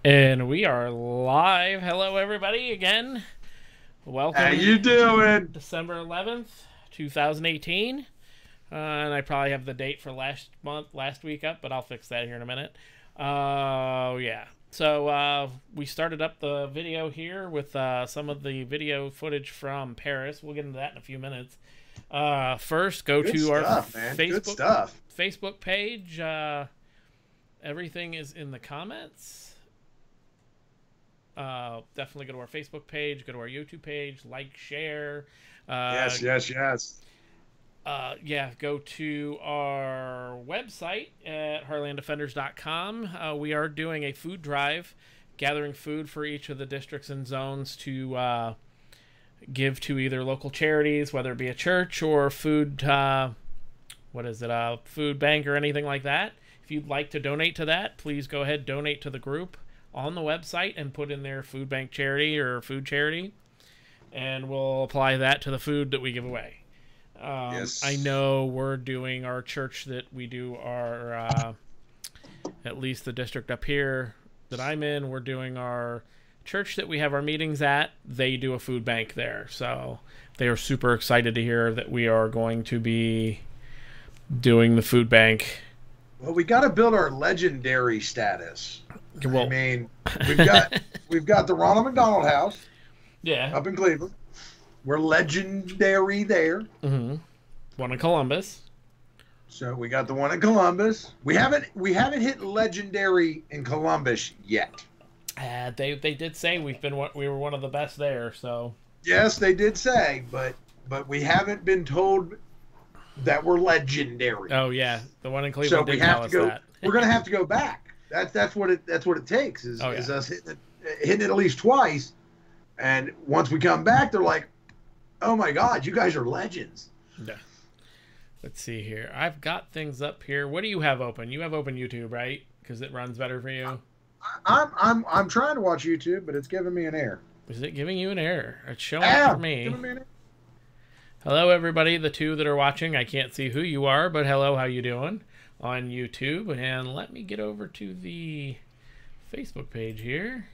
And we are live. Hello, everybody, again. Welcome. How you doing? December 11th, 2018. And I probably have the date for last week up, but I'll fix that here in a minute. Yeah. So we started up the video here with some of the video footage from Paris. We'll get into that in a few minutes. First, go to our Facebook page. Everything is in the comments. Definitely go to our Facebook page, go to our YouTube page, like, share. Yes. Yeah, go to our website at heartlanddefenders.com. We are doing a food drive, gathering food for each of the districts and zones to give to either local charities, whether it be a church or food, food bank or anything like that. If you'd like to donate to that, please go ahead, donate to the group on the website and put in their food bank charity or food charity, and we'll apply that to the food that we give away. Yes. I know we're doing our church that we do our, at least the district up here that I'm in, we're doing our church that we have our meetings at. They do a food bank there. So they are super excited to hear that we are going to be doing the food bank. Well, we got to build our legendary status. Well, I mean, we've got the Ronald McDonald House, yeah, up in Cleveland. We're legendary there. Mm-hmm. One in Columbus. So we got the one in Columbus. We haven't hit legendary in Columbus yet. They did say we were one of the best there. So yes, they did say, but we haven't been told that we're legendary. Oh yeah, the one in Cleveland. So we have to go. We're gonna have to go back. That's what it takes is us hitting it at least twice, and once we come back, they're like, "Oh my God, you guys are legends." Yeah. Let's see here. I've got things up here. What do you have open? You have open YouTube, right? Because it runs better for you. I'm trying to watch YouTube, but it's giving me an error. Is it giving you an error? It's showing up for me. Hello, everybody. The two that are watching. I can't see who you are, but hello, how you doing on YouTube? And let me get over to the Facebook page here,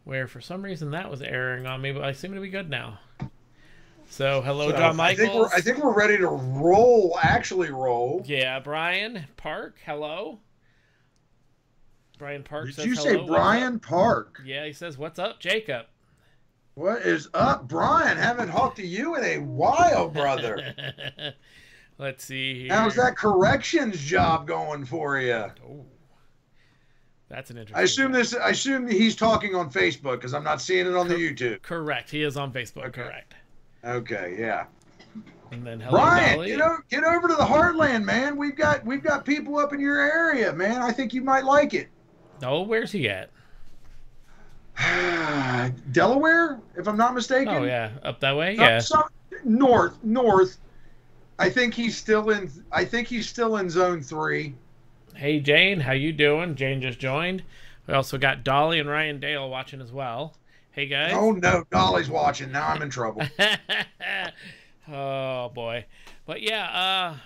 where for some reason that was erroring on me, but I seem to be good now. So, hello, John Michaels. I think we're ready to roll. Actually, roll. Yeah, Brian Park. Hello. Brian Park says hello. Did you say hello, Brian Park? Yeah, he says, "What's up, Jacob?" What is up, Brian? Haven't talked to you in a while, brother. Let's see here. How's that corrections job going for you? Oh, that's an interesting. I assume he's talking on Facebook because I'm not seeing it on the YouTube. Correct. He is on Facebook. Okay. Correct. Okay. Yeah. And then hello, Brian, Dolly. get over to the Heartland, man. We've got people up in your area, man. I think you might like it. Oh, where's he at? Delaware, if I'm not mistaken. Oh yeah, up that way. Yeah. North. I think he's still in zone 3. Hey Jane, how you doing? Jane just joined. We also got Dolly and Ryan Dale watching as well. Hey guys. Oh no, Dolly's watching. Now I'm in trouble. Oh boy. But yeah,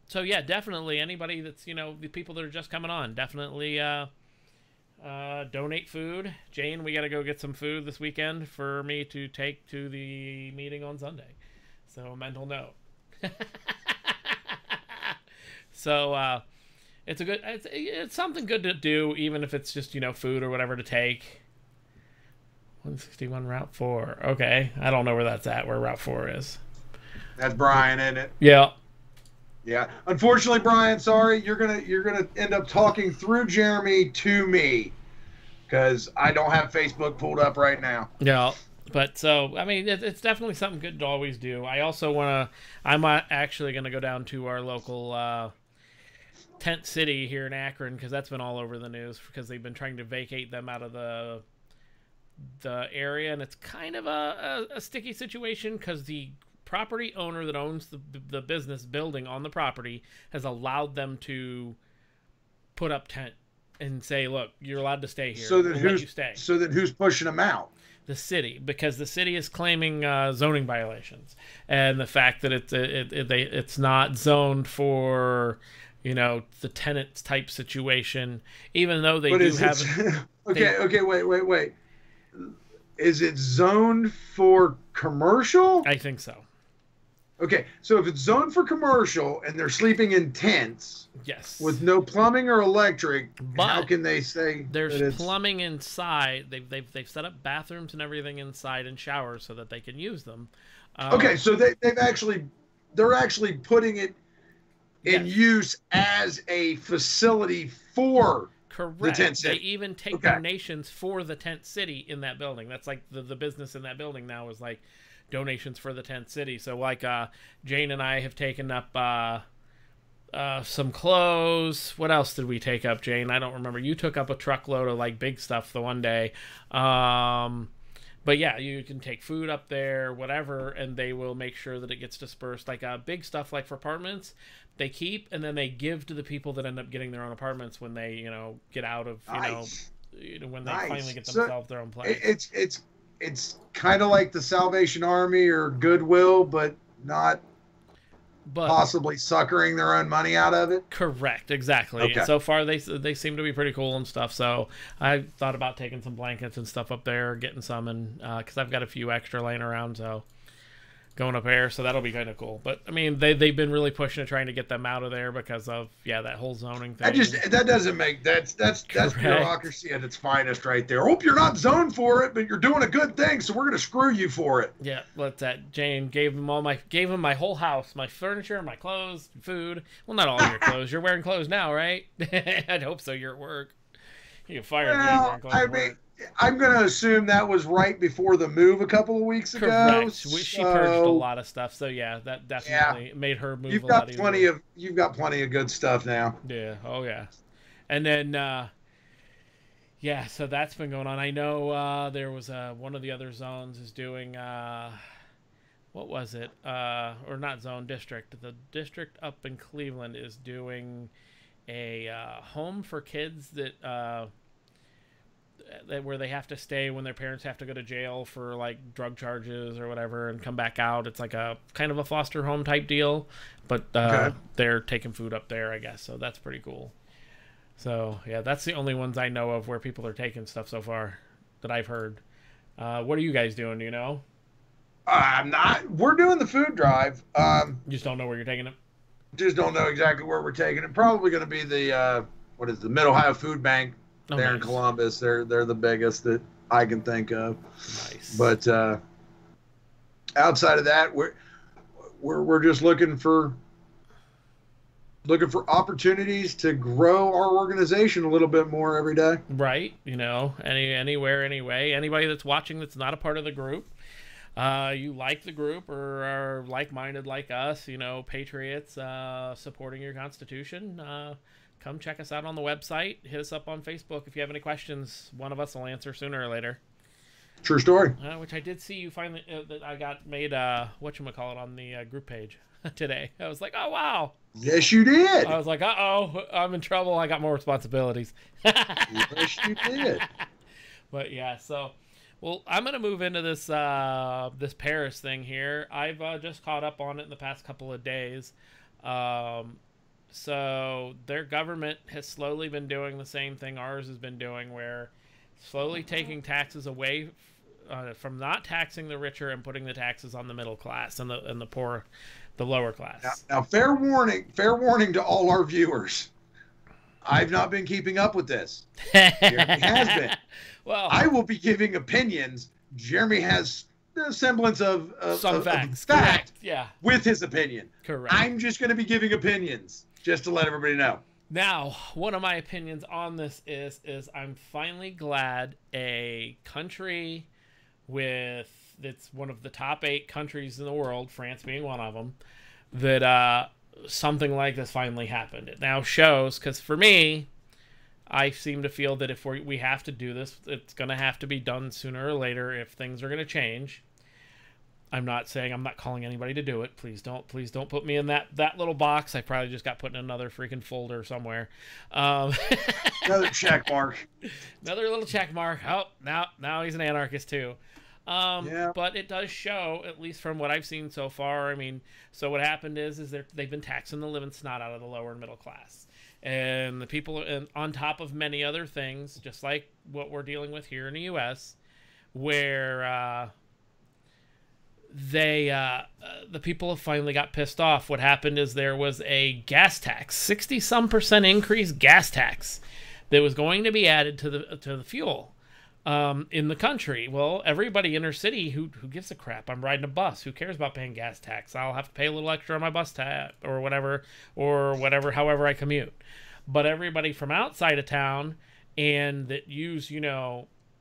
so yeah, definitely anybody that's, the people that are just coming on, definitely donate food. Jane, we got to go get some food this weekend for me to take to the meeting on Sunday. So mental note. So it's something good to do, even if it's just food or whatever to take. 161 Route 4. Okay, I don't know where that's at. Where Route 4 is. That's Brian, isn't it? Yeah. Yeah. Unfortunately, Brian, sorry, you're gonna end up talking through Jeremy to me because I don't have Facebook pulled up right now. Yeah. But so, I mean, it's definitely something good to always do. I also I'm actually going to go down to our local tent city here in Akron, because that's been all over the news because they've been trying to vacate them out of the area. And it's kind of a sticky situation because the property owner that owns the business building on the property has allowed them to put up tent and say, look, you're allowed to stay here. So that who's pushing them out? The city, because the city is claiming zoning violations, and the fact that it's not zoned for you know, the tenants type situation, even though they but do have. Okay, wait. Is it zoned for commercial? I think so. Okay, so if it's zoned for commercial and they're sleeping in tents, yes, with no plumbing or electric, but how can they say there's plumbing inside? They've set up bathrooms and everything inside and showers so that they can use them. Okay, so they're actually putting it in use as a facility for the tent city. They even take donations for the tent city in that building. That's like the business in that building now is like donations for the tent city. So like Jane and I have taken up some clothes. What else did we take up, Jane? I don't remember. You took up a truckload of like big stuff the one day. But yeah, you can take food up there, whatever, and they will make sure that it gets dispersed. Like big stuff like for apartments, they keep and then they give to the people that end up getting their own apartments when they, you know, get out of, you know, when they finally get themselves their own place. It's kind of like the Salvation Army or Goodwill, but not possibly suckering their own money out of it. Correct, exactly. Okay. So far, they seem to be pretty cool and stuff. So I thought about taking some blankets and stuff up there, getting some, and because I've got a few extra laying around, so going up there, so that'll be kind of cool. But I mean, they've been really pushing to trying to get them out of there because of that whole zoning thing. That doesn't make that's bureaucracy at its finest right there. Hope you're not zoned for it, but you're doing a good thing, so we're gonna screw you for it. Yeah, what's that? Jane gave him my whole house, my furniture, my clothes, food. Well, not all of your clothes. You're wearing clothes now, right? I'd hope so. You're at work. You get fired. Well, I'm going to assume that was right before the move a couple of weeks ago. Correct. She purged a lot of stuff, so yeah, that definitely made her move. You've got plenty of good stuff now. Yeah. Oh yeah. And then so that's been going on. I know there was one of the other zones is doing what was it? Or not zone, district. The district up in Cleveland is doing a home for kids that where they have to stay when their parents have to go to jail for like drug charges or whatever and come back out. It's like a kind of a foster home type deal, but they're taking food up there, I guess. So that's pretty cool. So yeah, that's the only ones I know of where people are taking stuff so far that I've heard. What are you guys doing? Do you know? I'm not. We're doing the food drive. You just don't know where you're taking it? Just don't know exactly where we're taking it. Probably going to be the the Mid-Ohio Food Bank. There in Columbus, they're the biggest that I can think of. Nice. But outside of that, we're just looking for opportunities to grow our organization a little bit more every day. Right. You know, anywhere, anyway. Anybody that's watching that's not a part of the group, you like the group or are like-minded like us, you know, patriots, supporting your Constitution. Come check us out on the website. Hit us up on Facebook if you have any questions. One of us will answer sooner or later. True story. Which I did see you finally that I got made whatchamacallit on the group page today. I was like, oh wow. Yes, you did. I was like, uh-oh, I'm in trouble. I got more responsibilities. Yes, you did. But yeah, so well, I'm gonna move into this this Paris thing here. I've just caught up on it in the past couple of days. So their government has slowly been doing the same thing ours has been doing, where slowly taking taxes away from not taxing the richer and putting the taxes on the middle class and the poor, the lower class. Now fair warning to all our viewers. I've not been keeping up with this. Jeremy has been. Well, I will be giving opinions. Jeremy has the semblance of some facts. Fact, yeah, with his opinion. Correct. I'm just going to be giving opinions. Just to let everybody know. Now, one of my opinions on this is I'm finally glad a country that's one of the top 8 countries in the world, France being one of them, that something like this finally happened. It now shows, because for me, I seem to feel that if we have to do this, it's going to have to be done sooner or later if things are going to change. I'm not calling anybody to do it. Please don't put me in that little box. I probably just got put in another freaking folder somewhere. Another check mark. Another little check mark. Oh, now he's an anarchist too. But it does show, at least from what I've seen so far. I mean, so what happened is they've been taxing the living snot out of the lower and middle class. And the people, on top of many other things, just like what we're dealing with here in the U.S., where the people have finally got pissed off. What happened is there was a gas tax, 60-some% increase gas tax that was going to be added to the fuel in the country. Well, everybody inner city who gives a crap? I'm riding a bus. Who cares about paying gas tax? I'll have to pay a little extra on my bus tab or whatever, however I commute. But everybody from outside of town and that use,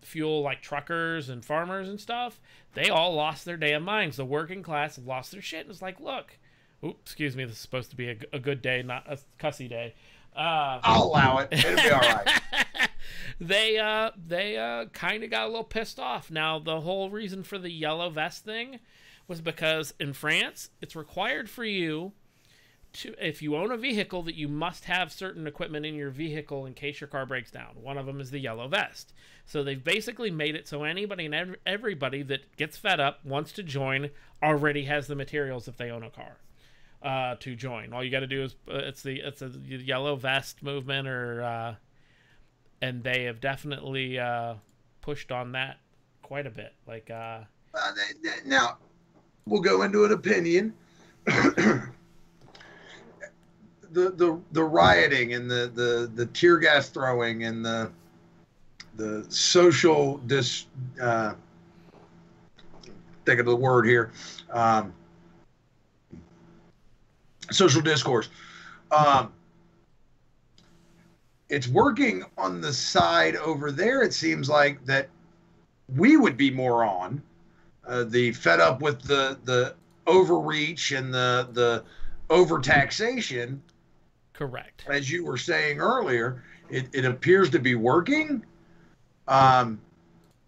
fuel like truckers and farmers and stuff, they all lost their damn minds. The working class have lost their shit. And it's like, look, excuse me, this is supposed to be a good day, not a cussy day. I'll allow it. It'll be all right. They kind of got a little pissed off. Now, the whole reason for the yellow vest thing was because in France, it's required for you to, if you own a vehicle, that you must have certain equipment in your vehicle in case your car breaks down. One of them is the yellow vest. So they've basically made it so anybody and everybody that gets fed up, wants to join, already has the materials if they own a car to join. All you got to do is it's a yellow vest movement, and they have definitely pushed on that quite a bit. Like now, we'll go into an opinion. The rioting and the tear gas throwing and the social think of the word here, social discourse. It's working on the side over there. It seems like that we would be more on the fed up with the overreach and the overtaxation. Correct. As you were saying earlier, it appears to be working.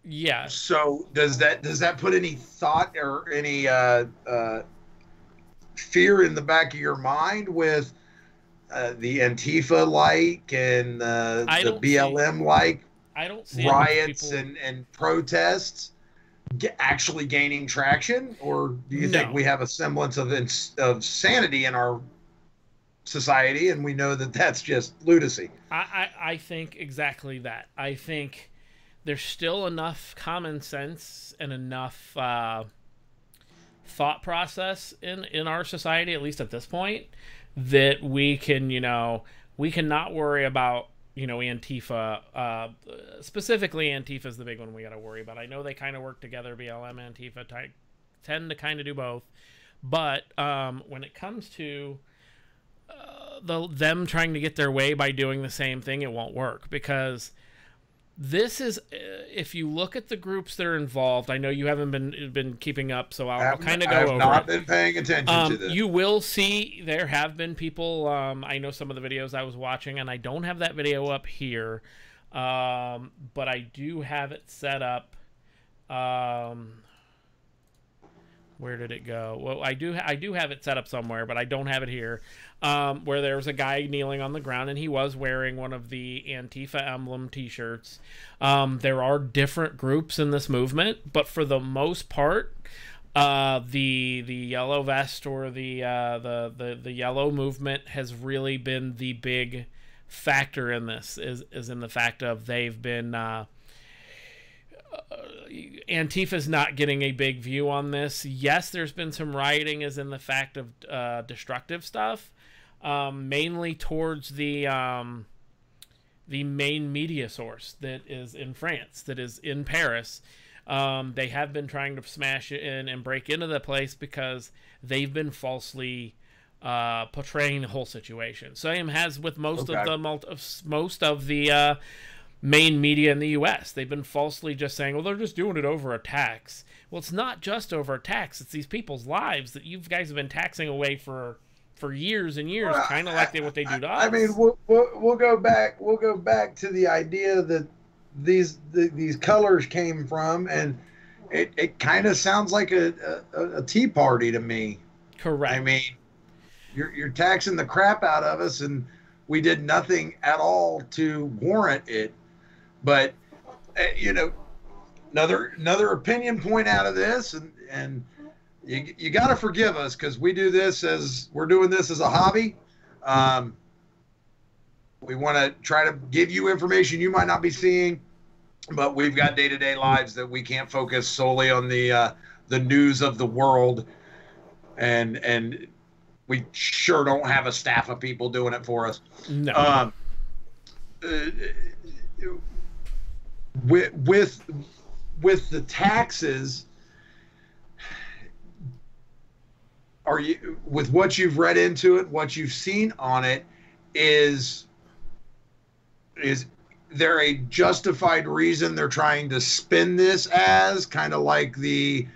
Yeah. So does that put any thought or any fear in the back of your mind with the Antifa like and the BLM like riots and protests actually gaining traction, or do you think we have a semblance of sanity in our society and we know that that's just lunacy? I think exactly that. I think there's still enough common sense and enough thought process in our society, at least at this point, that we can not worry about Antifa. Specifically, Antifa is the big one we got to worry about. I know they kind of work together. BLM and Antifa tend to kind of do both, but when it comes to them trying to get their way by doing the same thing, it won't work, because this is, if you look at the groups that are involved, I know you haven't been keeping up, so I'll kind of go over it. I have not been paying attention to this. You will see there have been people, I know some of the videos I was watching, and I don't have that video up here, but I do have it set up. Where did it go? Well, I do have it set up somewhere, but I don't have it here. Where there was a guy kneeling on the ground, and he was wearing one of the Antifa emblem T-shirts. There are different groups in this movement, but for the most part, the yellow vest or the yellow movement has really been the big factor in this. Is in the fact of they've been. Antifa's not getting a big view on this. Yes, there's been some rioting, as in the fact of destructive stuff, mainly towards the main media source that is in France, that is in Paris. They have been trying to smash it in and break into the place because they've been falsely portraying the whole situation. Same has with most of the main media in the U.S. They've been falsely just saying, well, they're just doing it over a tax. Well, it's not just over a tax. It's these people's lives that you guys have been taxing away for years and years, kind of like what they do to us. I mean, we'll go back to the idea that these colors came from, and it kind of sounds like a Tea Party to me. Correct. I mean, you're taxing the crap out of us, and we did nothing at all to warrant it. But another opinion point out of this, and you got to forgive us because we're doing this as a hobby. We want to try to give you information you might not be seeing, but we've got day-to-day lives that we can't focus solely on the news of the world, and we sure don't have a staff of people doing it for us. No. With the taxes, are you, with what you've read into it, what you've seen on it, is there a justified reason they're trying to spin this as, kind of like the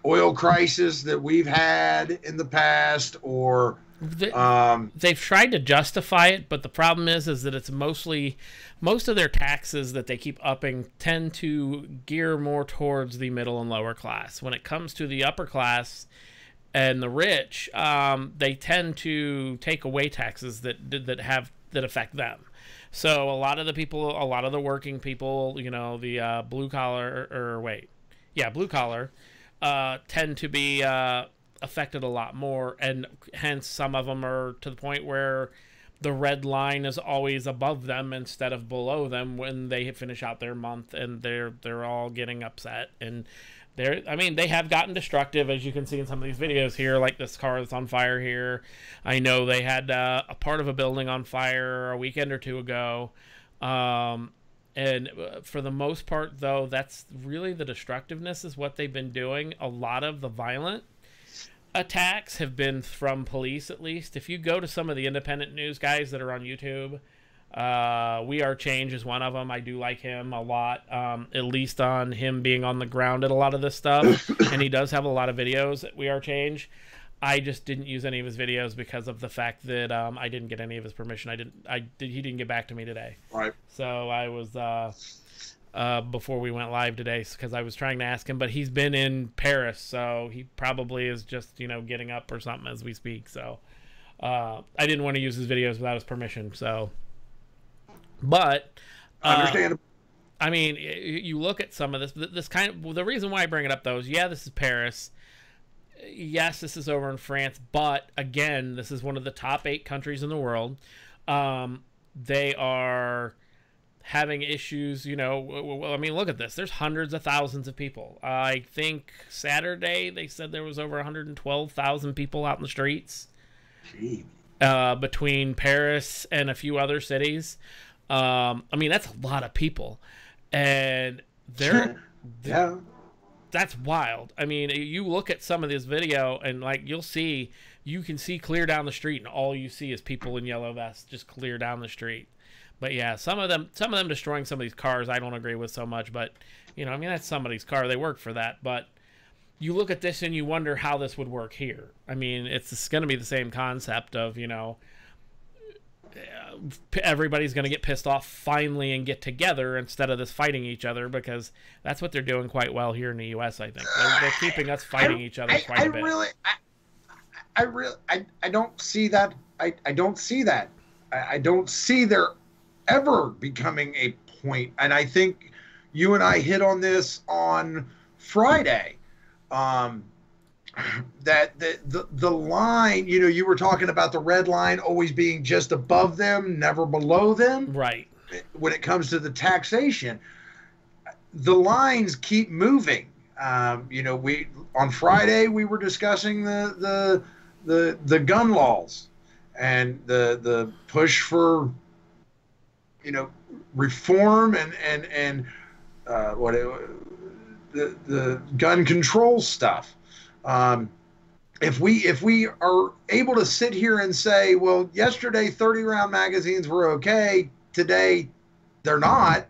oil crisis that we've had in the past, or they've tried to justify it, but the problem is that it's most of their taxes that they keep upping tend to gear more towards the middle and lower class. When it comes to the upper class and the rich, they tend to take away taxes that affect them. So a lot of the working people, the blue collar tend to be affected a lot more, and hence some of them are to the point where the red line is always above them instead of below them when they finish out their month, and they're all getting upset, and they have gotten destructive, as you can see in some of these videos here, like this car that's on fire here. I know they had a part of a building on fire a weekend or two ago. And for the most part, though, that's really the destructiveness is what they've been doing. A lot of the violent attacks have been from police, at least. If you go to some of the independent news guys that are on YouTube, We Are Change is one of them. I do like him a lot, at least on him being on the ground at a lot of this stuff. And he does have a lot of videos at We Are Change. I just didn't use any of his videos because of the fact that I didn't get any of his permission. He didn't get back to me today. Right. So I was before we went live today, because I was trying to ask him, but he's been in Paris, so he probably is just getting up or something as we speak. So I didn't want to use his videos without his permission. So, but understandable. I mean, you look at some of this kind of, the reason why I bring it up though is, yeah, this is Paris. Yes, this is over in France, but again, this is one of the top 8 countries in the world. They are having issues, I mean, look at this. There's hundreds of thousands of people. I think Saturday they said there was over 112,000 people out in the streets. Gee. Between Paris and a few other cities. I mean, that's a lot of people. And they're... yeah. That's wild. I mean, you look at some of this video and you can see clear down the street, and all you see is people in yellow vests just clear down the street. But yeah, some of them destroying some of these cars I don't agree with so much, but I mean, that's somebody's car. They work for that. But you look at this and you wonder how this would work here. I mean, it's going to be the same concept of, everybody's going to get pissed off finally and get together instead of this fighting each other, because that's what they're doing quite well here in the U.S. I think they're keeping us fighting each other quite a bit. I don't see that. I don't see that. I don't see there ever becoming a point. And I think you and I hit on this on Friday. That the line, you were talking about the red line always being just above them, never below them. Right. When it comes to the taxation, the lines keep moving. We on Friday we were discussing the gun laws and the push for reform and the gun control stuff. If we are able to sit here and say, well, yesterday 30-round magazines were okay, today they're not,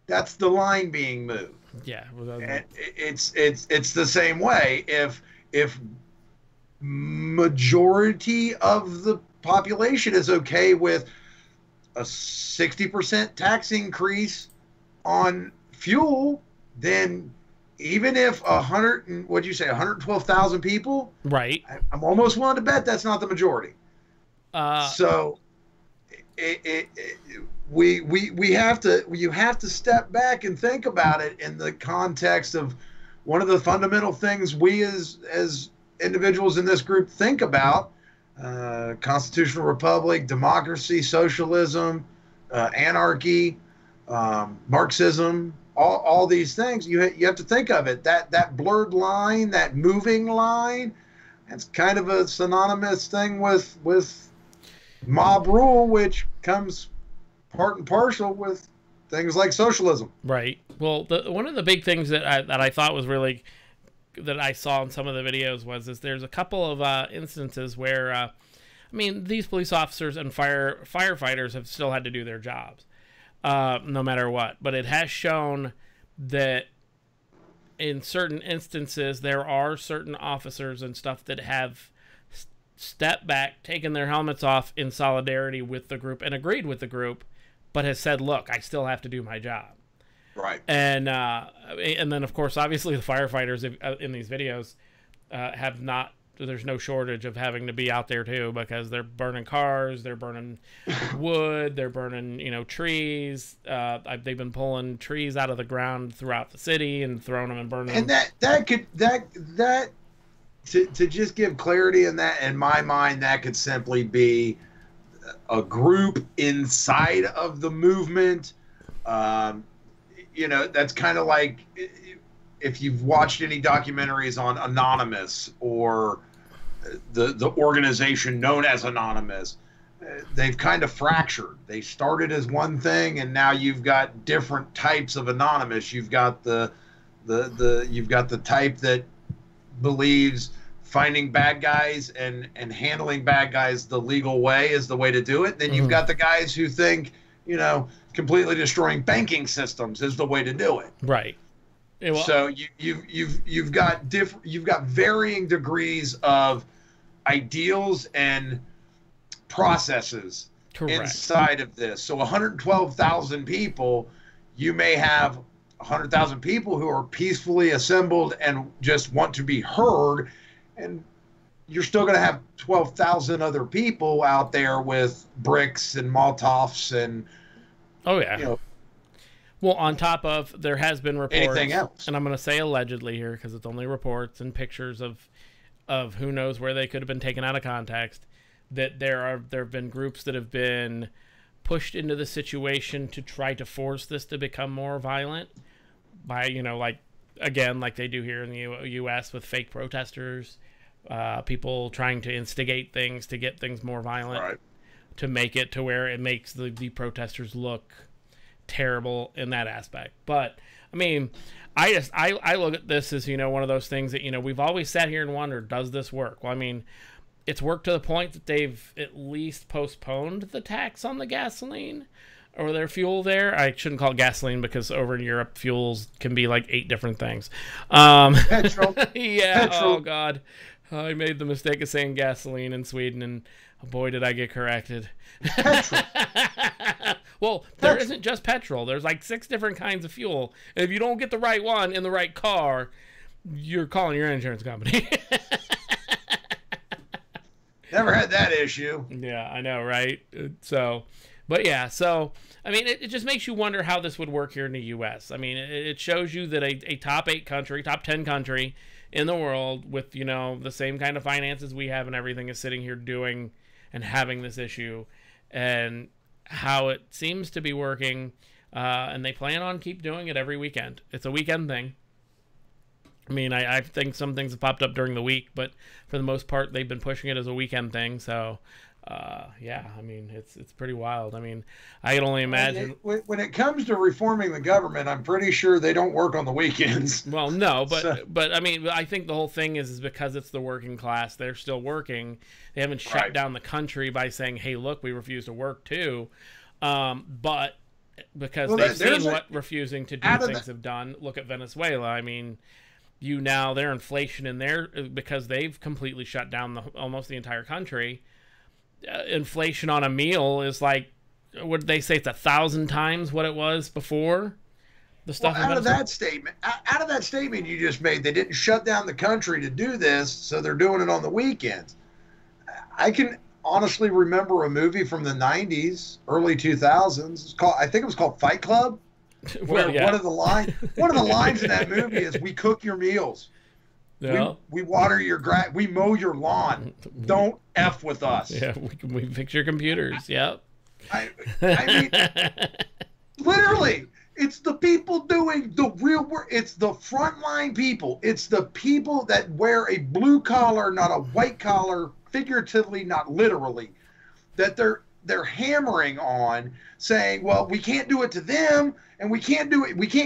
that's the line being moved. Yeah, and it's the same way. If majority of the population is okay with a 60% tax increase on fuel, then even if 112,000 people, right? I'm almost willing to bet that's not the majority. So we have to, you have to step back and think about it in the context of one of the fundamental things we as individuals in this group think about: constitutional republic, democracy, socialism, anarchy, Marxism, all these things. You have to think of it, that blurred line, that moving line. It's kind of a synonymous thing with mob rule, which comes part and parcel with things like socialism. Right. Well, one of the big things that I thought was really, that I saw in some of the videos was there's a couple of instances where, I mean, these police officers and firefighters have still had to do their jobs, no matter what. But it has shown that in certain instances, there are certain officers and stuff that have stepped back, taken their helmets off in solidarity with the group and agreed with the group, but has said, look, I still have to do my job. Right. And then, of course, obviously the firefighters in these videos have not, there's no shortage of having to be out there too, because they're burning cars, they're burning wood, they're burning, trees. They've been pulling trees out of the ground throughout the city and throwing them and burning them. And that to just give clarity in that, in my mind, that could simply be a group inside of the movement. That's kind of like if you've watched any documentaries on Anonymous or the organization known as Anonymous. They've kind of fractured. They started as one thing, and now you've got different types of Anonymous. You've got you've got the type that believes finding bad guys and handling bad guys the legal way is the way to do it. Then you've got the guys who think, completely destroying banking systems is the way to do it. Right. Yeah, well, so you've got varying degrees of ideals and processes inside of this. So 112,000 people, you may have 100,000 people who are peacefully assembled and just want to be heard, and you're still going to have 12,000 other people out there with bricks and Molotovs and well, on top of, there has been reports, anything else, and I'm going to say allegedly here because it's only reports and pictures of who knows where they could have been taken out of context, that there have been groups that have been pushed into the situation to try to force this to become more violent by, like they do here in the U.S. with fake protesters, people trying to instigate things to get things more violent, right, to make it to where it makes the protesters look terrible in that aspect. But I mean, I look at this as, one of those things that, we've always sat here and wondered, does this work? Well, I mean, it's worked to the point that they've at least postponed the tax on the gasoline or their fuel there. I shouldn't call it gasoline because over in Europe, fuels can be like 8 different things. Petrol. Yeah. Petrol. Oh God. I made the mistake of saying gasoline in Sweden, and boy, did I get corrected. Petrol. Well, there isn't just petrol. There's like 6 different kinds of fuel. And if you don't get the right one in the right car, you're calling your insurance company. Never had that issue. Yeah, I know, right? So, but yeah, so, I mean, it just makes you wonder how this would work here in the U.S. I mean, it shows you that a top 8 country, top 10 country in the world with, the same kind of finances we have and everything is sitting here doing and having this issue, and how it seems to be working, and they plan on keep doing it every weekend. It's a weekend thing. I mean, I think some things have popped up during the week, but for the most part, they've been pushing it as a weekend thing. So, yeah, I mean, it's pretty wild. I mean, I can only imagine. When it comes to reforming the government, I'm pretty sure they don't work on the weekends. Well, no, but I mean, I think the whole thing is because it's the working class. They're still working. They haven't shut down the country by saying, hey, look, we refuse to work too. But because they've seen what refusing to do things have done. Look at Venezuela. I mean, their inflation in there, because they've completely shut down almost the entire country. Inflation on a meal is like, what did they say? It's 1,000 times what it was before. The stuff. Well, out of that statement you just made, they didn't shut down the country to do this, so they're doing it on the weekends. I can honestly remember a movie from the 90s, early 2000s. It's called, I think it was called Fight Club. Where one of the lines in that movie is, "We cook your meals. Yeah. We water your grass. We mow your lawn. Don't F with us." Yeah, we fix your computers. Yep. I mean, literally, it's the people doing the real work. It's the frontline people. It's the people that wear a blue collar, not a white collar, figuratively, not literally, that they're hammering on, saying, well, we can't do it to them, and we can't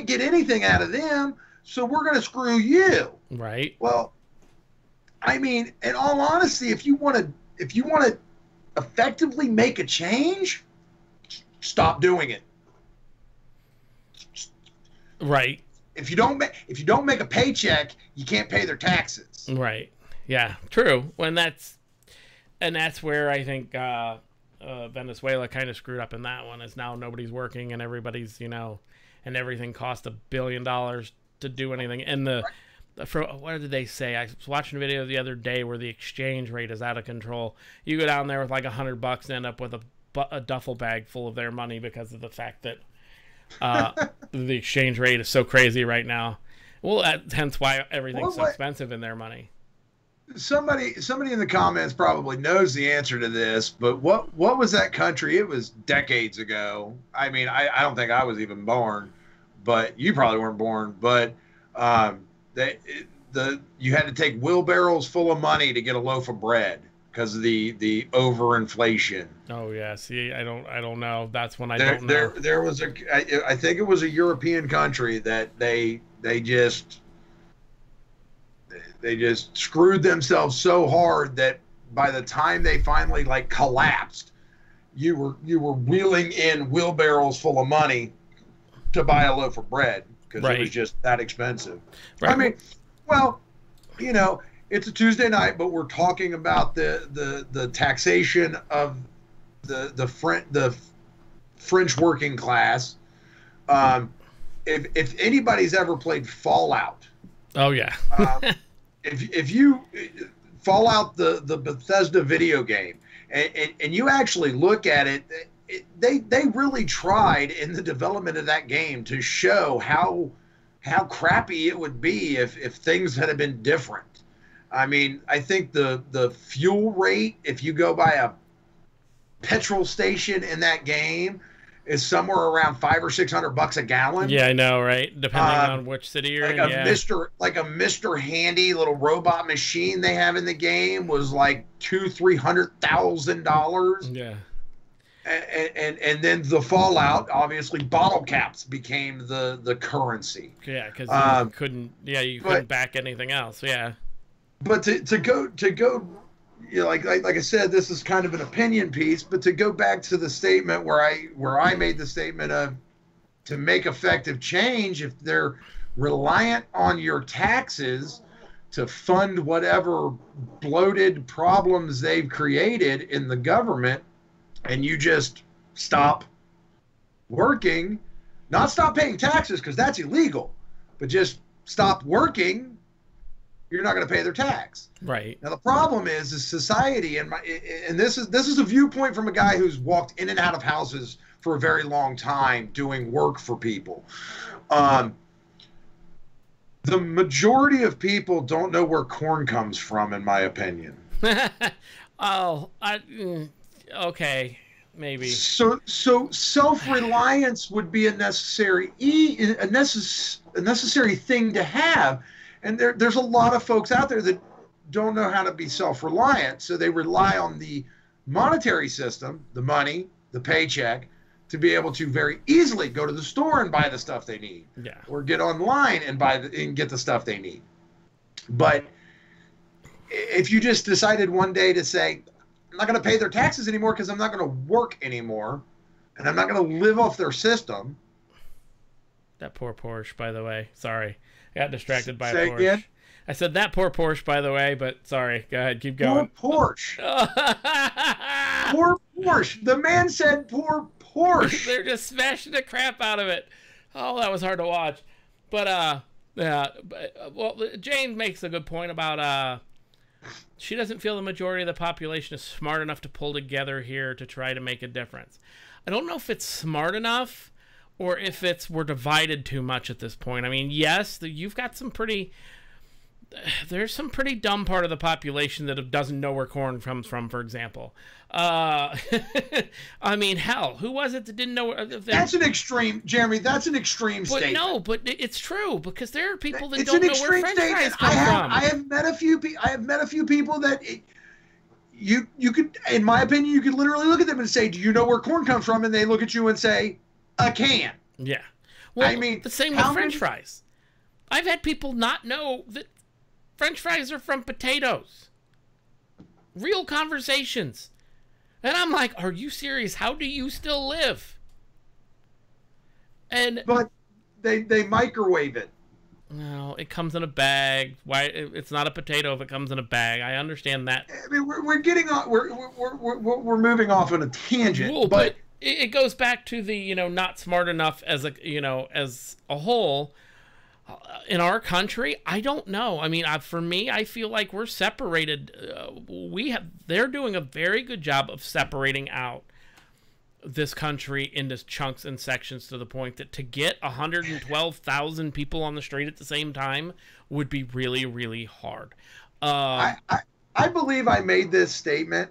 get anything out of them, so we're going to screw you. Right. Well, I mean, in all honesty, if you want to effectively make a change, stop doing it. Right. If you don't make a paycheck, you can't pay their taxes. Right. Yeah. True. That's where I think Venezuela kind of screwed up in that one. Is now nobody's working and everybody's, and everything cost $1 billion to do anything. And what did they say? I was watching a video the other day where the exchange rate is out of control. You go down there with like $100 and end up with a duffel bag full of their money because of the fact that the exchange rate is so crazy right now. Well, hence why everything's so expensive in their money. Somebody in the comments probably knows the answer to this, but what was that country? It was decades ago. I mean, I don't think I was even born, but you probably weren't born. But you had to take wheelbarrows full of money to get a loaf of bread because of the overinflation. Oh yeah, see, I don't know. That's when I don't know. There was I think it was a European country that they just screwed themselves so hard that by the time they finally collapsed, you were wheeling in wheelbarrows full of money to buy a loaf of bread because it was just that expensive. Right. I mean, well, it's a Tuesday night, but we're talking about the taxation of the French working class. If anybody's ever played Fallout, oh yeah. If you Fallout, the Bethesda video game, and you actually look at it, they really tried in the development of that game to show how crappy it would be if things had been different. I mean, I think the fuel rate, if you go by a petrol station in that game, is somewhere around $500 or $600 a gallon. Yeah, I know, right? Depending on which city you're in. A Mr. Handy little robot machine they have in the game was like $200,000-$300,000. Yeah. And then the Fallout, obviously, bottle caps became the currency. Yeah, because you couldn't back anything else. Yeah. But to go, like I said, this is kind of an opinion piece. But to go back to the statement where I made the statement of, to make effective change, if they're reliant on your taxes to fund whatever bloated problems they've created in the government, and you just stop working, not stop paying taxes because that's illegal, but just stop working, you're not going to pay their tax. Right. Now the problem is society, and this is a viewpoint from a guy who's walked in and out of houses for a very long time doing work for people. The majority of people don't know where corn comes from, in my opinion. Okay, maybe. So self-reliance would be a necessary thing to have. And there's a lot of folks out there that don't know how to be self-reliant, so they rely on the monetary system, the money, the paycheck, to be able to very easily go to the store and buy the stuff they need, or get online and get the stuff they need. But if you just decided one day to say, I'm not going to pay their taxes anymore because I'm not going to work anymore, and I'm not going to live off their system. That poor Porsche, by the way. Sorry. I got distracted by a Porsche. Again? I said that poor Porsche, by the way, but sorry. Go ahead. Keep going. Poor Porsche. Poor Porsche. The man said poor Porsche. They're just smashing the crap out of it. Oh, that was hard to watch. But, well, Jane makes a good point about She doesn't feel the majority of the population is smart enough to pull together here to try to make a difference. I don't know if it's smart enough or if we're divided too much at this point. I mean, yes, you've got there's some pretty dumb part of the population that doesn't know where corn comes from, for example. I mean, hell, who was it that didn't know? That's an extreme, Jeremy. That's an extreme statement. No, but it's true because there are people that don't know where French fries come from. I have met a few people that you could, in my opinion, you could literally look at them and say, "Do you know where corn comes from?" And they look at you and say, "A can." Yeah. Well, I mean, the same with French fries. I've had people not know that French fries are from potatoes. Real conversations. And I'm like, are you serious? How do you still live? But they microwave it. No, it comes in a bag. Why? It's not a potato if it comes in a bag. I understand that. I mean, we're getting on. We're moving off on a tangent. Well, but it goes back to the not smart enough as a whole. In our country, I don't know. I mean, for me, I feel like we're separated. They're doing a very good job of separating out this country into chunks and sections to the point that to get 112,000 people on the street at the same time would be really, really hard. I believe I made this statement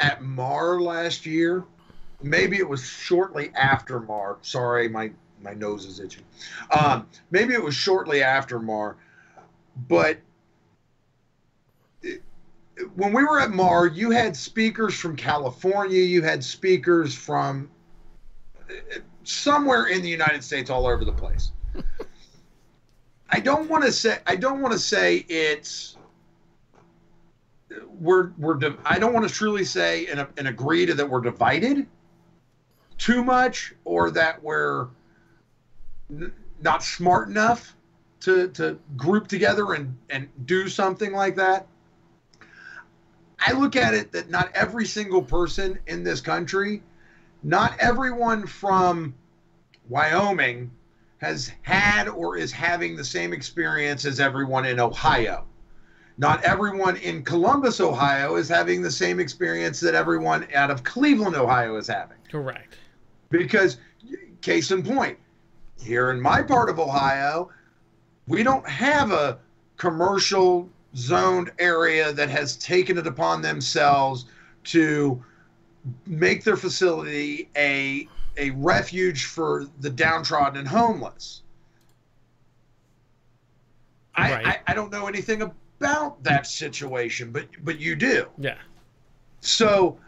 at MAR last year. Maybe it was shortly after MAR. Sorry, my nose is itching. Maybe it was shortly after MAR, but when we were at MAR, you had speakers from California, you had speakers from somewhere in the United States, all over the place. I don't want to say it's I don't want to truly say and agree to that we're divided too much or that we're not smart enough to group together and do something like that. I look at it that not every single person in this country, not everyone from Wyoming has had or is having the same experience as everyone in Ohio. Not everyone in Columbus, Ohio is having the same experience that everyone out of Cleveland, Ohio is having. Correct. Because, case in point, here in my part of Ohio, we don't have a commercial zoned area that has taken it upon themselves to make their facility a refuge for the downtrodden and homeless. Right. I don't know anything about that situation, but you do. Yeah. So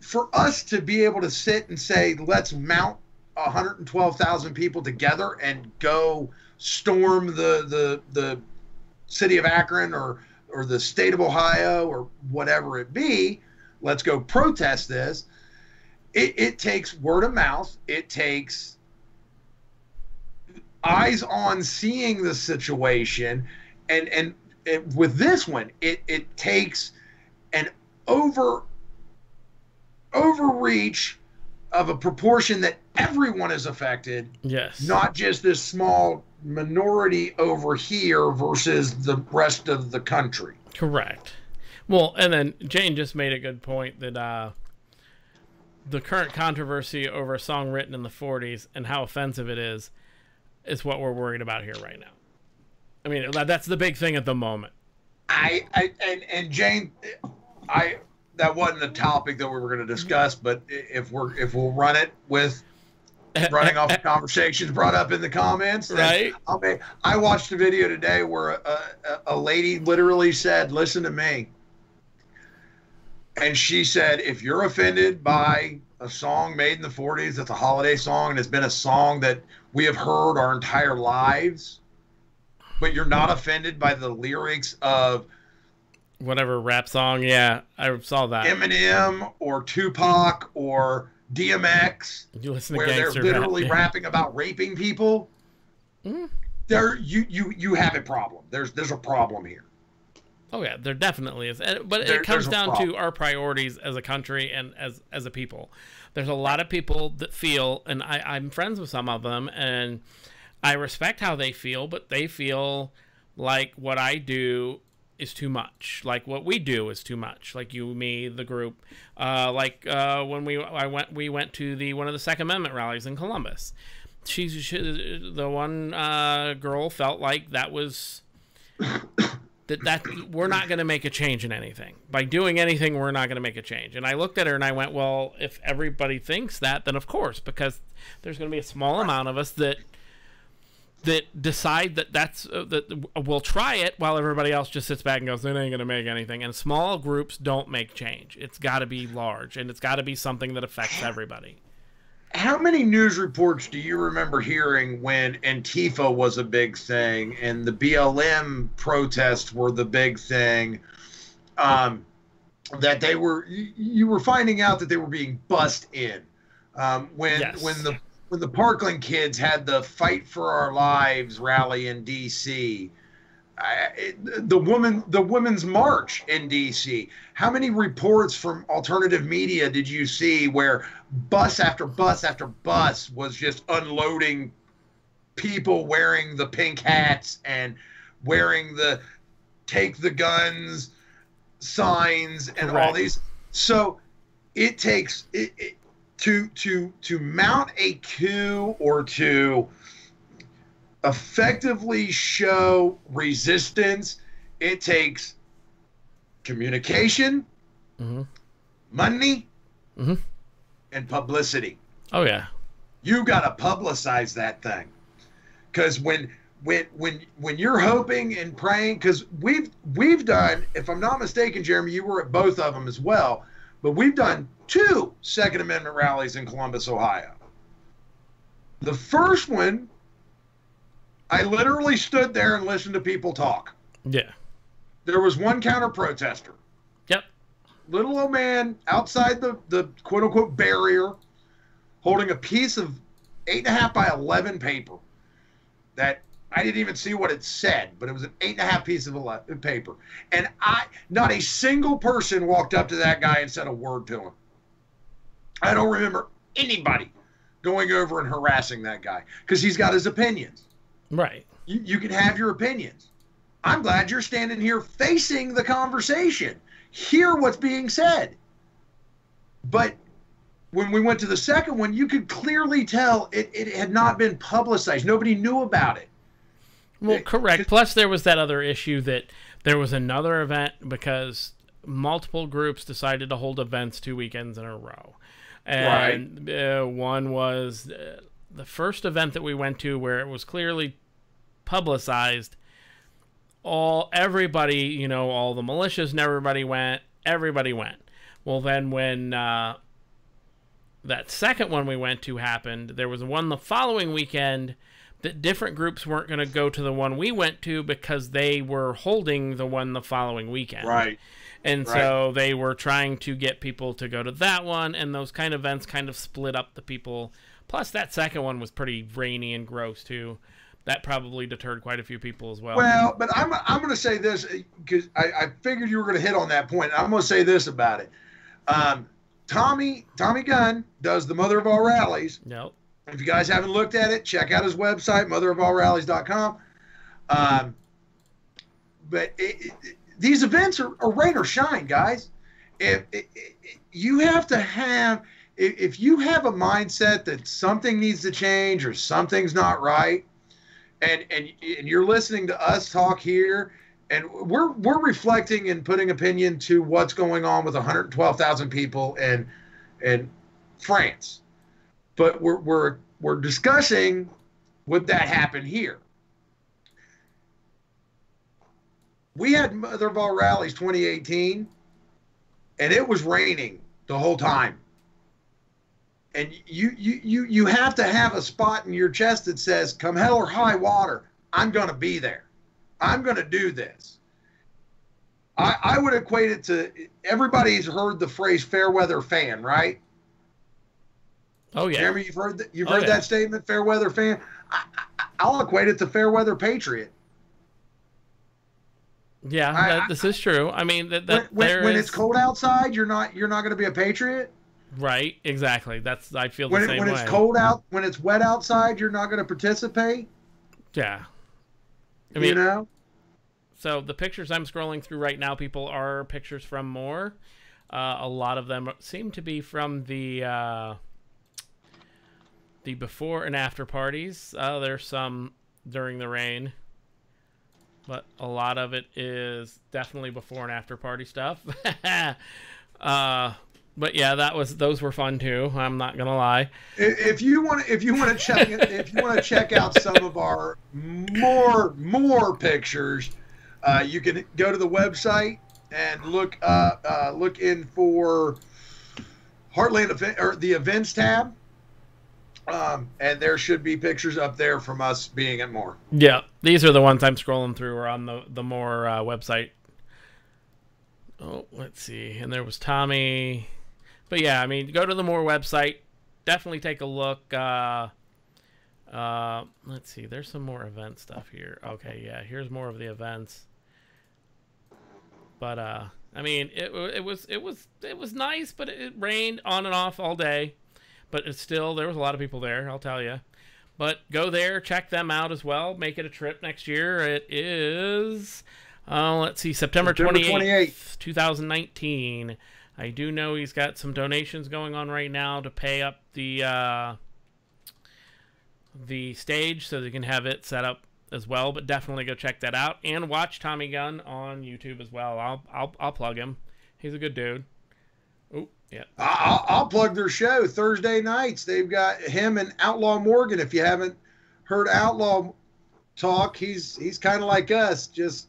for us to be able to sit and say, let's mount 112,000 people together and go storm the city of Akron or the state of Ohio or whatever it be, let's go protest this. It takes word of mouth. It takes eyes on seeing the situation. And with this one, it takes an overreach of a proportion that everyone is affected. Yes. Not just this small minority over here versus the rest of the country. Correct. Well, and then Jane just made a good point that the current controversy over a song written in the 40s and how offensive it is what we're worried about here right now. I mean, that's the big thing at the moment. And Jane, that wasn't a topic that we were going to discuss, but if we'll run it with running off the conversations brought up in the comments, right? I watched a video today where a lady literally said, "Listen to me," and she said, "If you're offended by a song made in the 40s, that's a holiday song, and it's been a song that we have heard our entire lives, but you're not offended by the lyrics of whatever rap song." Yeah, I saw that. Eminem or Tupac or DMX, you listen to where they're literally rapping about raping people. There, you have a problem. There's a problem here. Oh yeah, there definitely is. But it comes down to our priorities as a country and as a people. There's a lot of people that feel, and I'm friends with some of them, and I respect how they feel, but they feel like what I do is too much. Like what we do is too much. Like you, me, the group. When we went to one of the Second Amendment rallies in Columbus. The one girl felt like that was that we're not going to make a change in anything. By doing anything, we're not going to make a change. And I looked at her and I went, well, if everybody thinks that, then of course, because there's going to be a small amount of us that decide that we'll try it while everybody else just sits back and goes, it ain't going to make anything. And small groups don't make change. It's got to be large, and it's got to be something that affects everybody. How many news reports do you remember hearing when Antifa was a big thing and the BLM protests were the big thing? That you were finding out that they were being bussed in. When the Parkland kids had the Fight for Our Lives rally in D.C., the women's march in D.C. How many reports from alternative media did you see where bus after bus after bus was just unloading people wearing the pink hats and wearing the "Take the Guns" signs and all these? So it takes to mount a coup or to effectively show resistance. It takes communication, money, and publicity. Oh yeah, you got to publicize that thing, because when you're hoping and praying, because we've done, if I'm not mistaken, Jeremy, you were at both of them as well, but we've done 2 Second Amendment rallies in Columbus, Ohio. The first one, I literally stood there and listened to people talk. Yeah. There was one counter-protester. Yep. Little old man outside the quote-unquote barrier holding a piece of 8.5 by 11 paper that I didn't even see what it said, but it was an 8.5 piece of paper. And not a single person walked up to that guy and said a word to him. I don't remember anybody going over and harassing that guy because he's got his opinions. Right. You can have your opinions. I'm glad you're standing here facing the conversation. Hear what's being said. But when we went to the second one, you could clearly tell it had not been publicized. Nobody knew about it. Well, correct. Plus, there was that other issue that there was another event because multiple groups decided to hold events 2 weekends in a row. And one was the first event that we went to where it was clearly publicized. Everybody, all the militias and everybody went. Well, then when that second one we went to happened, there was one the following weekend that different groups weren't going to go to the one we went to because they were holding the one the following weekend. Right. And so they were trying to get people to go to that one, and those kind of events kind of split up the people. Plus, that second one was pretty rainy and gross, too. That probably deterred quite a few people as well. Well, but I'm going to say this, because I figured you were going to hit on that point. I'm going to say this about it. Tommy Gunn does the Mother of All Rallies. Nope. If you guys haven't looked at it, check out his website, motherofallrallies.com. But these events are rain or shine, guys. You have to have, if you have a mindset that something needs to change or something's not right, and you're listening to us talk here, and we're reflecting and putting opinion to what's going on with 112,000 people in France, but we're discussing would that happen here. We had Mother of All Rallies 2018, and it was raining the whole time. And you have to have a spot in your chest that says, come hell or high water, I'm going to be there. I'm going to do this. I would equate it to, everybody's heard the phrase fair weather fan, right? Oh, yeah. Jeremy, you've heard that statement, fair weather fan? I'll equate it to fair weather patriot. Yeah, this is true. I mean, when it's cold outside, you're not going to be a patriot. Right, exactly. I feel the same way. When it's cold out, when it's wet outside, you're not going to participate. Yeah, I mean, So the pictures I'm scrolling through right now, people, are pictures from More. A lot of them seem to be from the before and after parties. There's some during the rain, but a lot of it is definitely before and after party stuff. But yeah, those were fun too. I'm not gonna lie. If you want to check out some of our more pictures, you can go to the website and look in for Heartland event or the events tab. And there should be pictures up there from us being at More. Yeah, these are the ones I'm scrolling through. Or on the More website. Oh, let's see. And there was Tommy. But yeah, I mean, go to the More website. Definitely take a look. Let's see. There's some more event stuff here. Okay, yeah. Here's more of the events. But I mean, it was nice, but it rained on and off all day. But it's still, there was a lot of people there, I'll tell you. But go there, check them out as well. Make it a trip next year. It is, let's see, September 28th, 2019. I do know he's got some donations going on right now to pay up the stage so they can have it set up as well. But definitely go check that out and watch Tommy Gunn on YouTube as well. I'll plug him. He's a good dude. Oh, yeah. I'll plug their show Thursday nights. They've got him and Outlaw Morgan. If you haven't heard Outlaw talk, he's kind of like us, just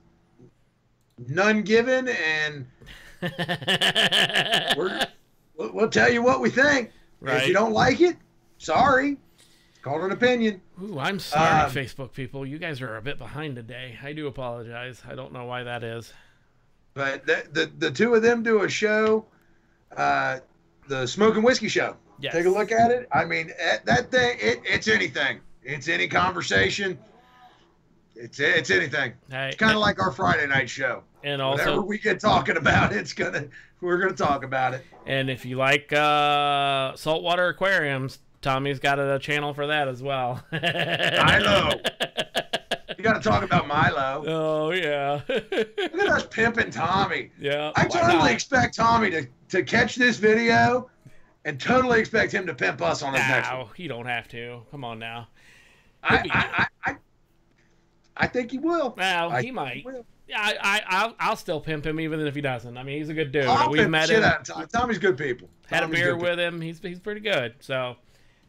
none given, and we'll tell you what we think. Right. If you don't like it, sorry. It's called an opinion. Ooh, I'm sorry, Facebook people. You guys are a bit behind today. I do apologize. I don't know why that is. But the two of them do a show. The Smoking Whiskey Show. Yes. Take a look at it. I mean, that thing, it's anything. It's any conversation. It's anything. It's kind of like our Friday night show. And also, whatever we get talking about, we're gonna talk about it. And if you like saltwater aquariums, Tommy's got a channel for that as well. I know. You got to talk about Milo. Oh, yeah. Look at us pimping Tommy. Yeah. I totally expect Tommy to catch this video and totally expect him to pimp us on his next one. No, you don't have to. Come on now. I think he will. Well, he might. Yeah, I'll still pimp him even if he doesn't. I mean, he's a good dude. We've met him. Tommy's good people. Had a beer with him. He's pretty good. So,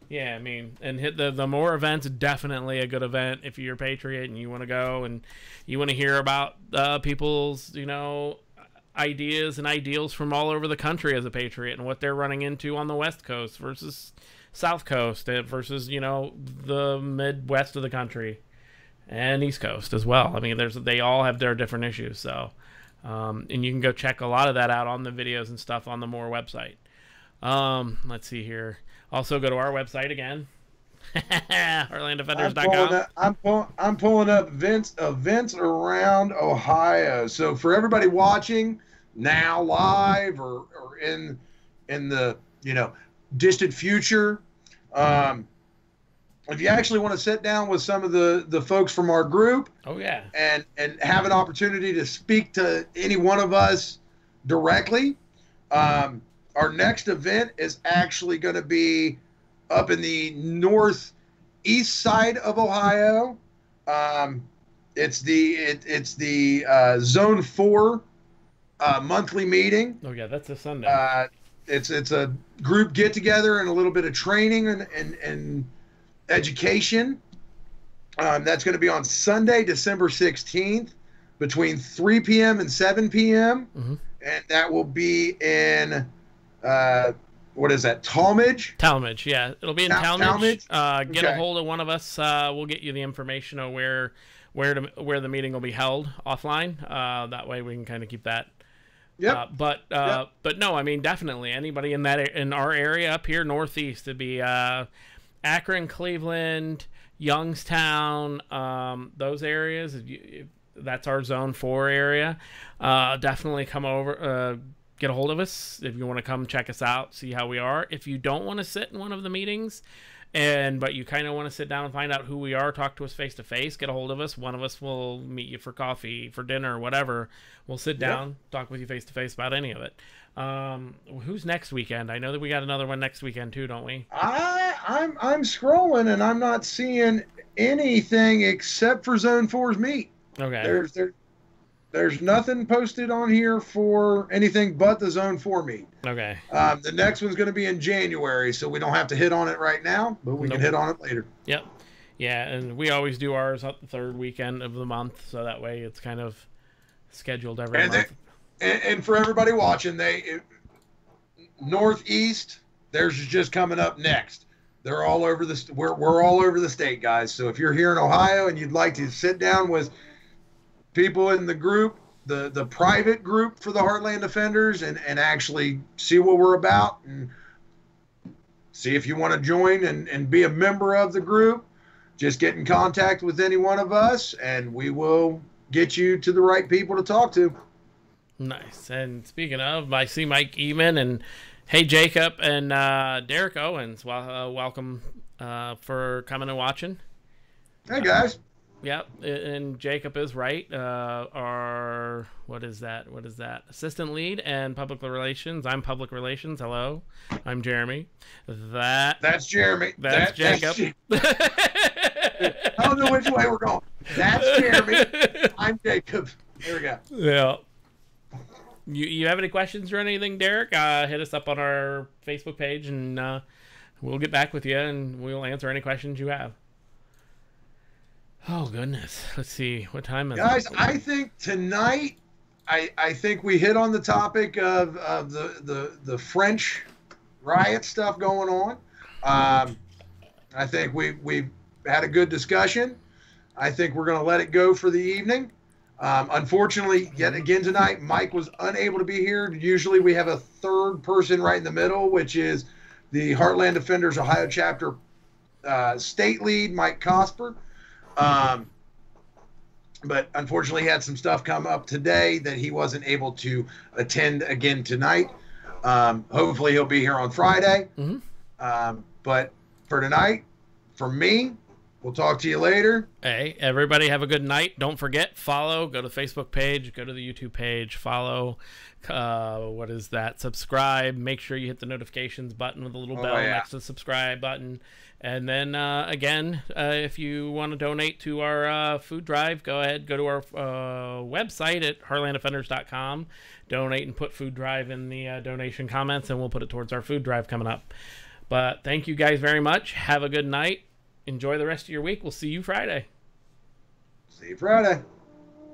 yeah, I mean, and hit the More events, definitely a good event if you're a Patriot and you want to go and you want to hear about people's, ideas and ideals from all over the country as a Patriot and what they're running into on the West Coast versus South Coast versus, the Midwest of the country and East Coast as well. I mean, they all have their different issues. So, and you can go check a lot of that out on the videos and stuff on the More website. Let's see here. Also, go to our website again, HeartlandDefenders.com. I'm pulling up events around Ohio. So for everybody watching now live or in the distant future, if you actually want to sit down with some of the folks from our group, oh yeah, and have an opportunity to speak to any one of us directly. Our next event is actually going to be up in the northeast side of Ohio. It's the Zone 4 monthly meeting. Oh yeah, that's a Sunday. It's a group get together and a little bit of training and education. That's going to be on Sunday, December 16th, between 3 p.m. and 7 p.m. Mm-hmm. And that will be in what is that? Talmadge? Talmadge, yeah. It'll be in Talmadge. Get Okay. a hold of one of us. We'll get you the information on where the meeting will be held offline. That way we can kind of keep that. Yep. But no, I mean, definitely anybody in our area up here northeast, it'd be Akron, Cleveland, Youngstown, those areas. That's our Zone 4 area. Definitely come over, get a hold of us if you want to come check us out, see how we are. If you don't want to sit in one of the meetings but you kind of want to sit down and find out who we are, talk to us face to face, get a hold of us. One of us will meet you for coffee, for dinner, whatever. We'll sit down, talk with you face to face about any of it. Who's next weekend? I know that we got another one next weekend too, don't we? I'm scrolling and I'm not seeing anything except for Zone 4's meet. Okay. There's nothing posted on here for anything but the Zone 4 meet. Okay. The next one's going to be in January, so we don't have to hit on it right now, but we can hit on it later. Yep. Yeah, and we always do ours on the third weekend of the month, so that way it's kind of scheduled every month. And for everybody watching, Northeast, theirs is just coming up next. They're all over we're all over the state, guys. So if you're here in Ohio and you'd like to sit down with people in the group, the private group for the Heartland Defenders, and actually see what we're about and see if you want to join and be a member of the group, just get in contact with any one of us and we will get you to the right people to talk to. Nice. And speaking of, I see Mike Eman and hey Jacob and Derek Owens. Welcome for coming and watching. Hey guys. Yep, and Jacob is right. Our what is that? Assistant lead and public relations. I'm public relations. Hello, I'm Jeremy. That's Jeremy. That's Jacob. I don't know which way we're going. That's Jeremy. I'm Jacob. Here we go. Yeah. You have any questions or anything, Derek? Hit us up on our Facebook page, and we'll get back with you, and we'll answer any questions you have. Oh, goodness. Let's see. What time is it? Guys, I think tonight, I think we hit on the topic of the French riot stuff going on. I think we've had a good discussion. I think we're going to let it go for the evening. Unfortunately, yet again tonight, Mike was unable to be here. Usually we have a third person right in the middle, which is the Heartland Defenders Ohio chapter state lead, Mike Cosper. But unfortunately, he had some stuff come up today that he wasn't able to attend again tonight. Hopefully, he'll be here on Friday. Mm-hmm. But for tonight, from me, we'll talk to you later. Hey, everybody have a good night. Don't forget, follow, go to the Facebook page, go to the YouTube page, follow, subscribe. Make sure you hit the notifications button with the little bell next to the subscribe button. And then, again, if you want to donate to our food drive, go ahead, go to our website at heartlanddefenders.com. Donate and put food drive in the donation comments, and we'll put it towards our food drive coming up. But thank you guys very much. Have a good night. Enjoy the rest of your week. We'll see you Friday. See you Friday.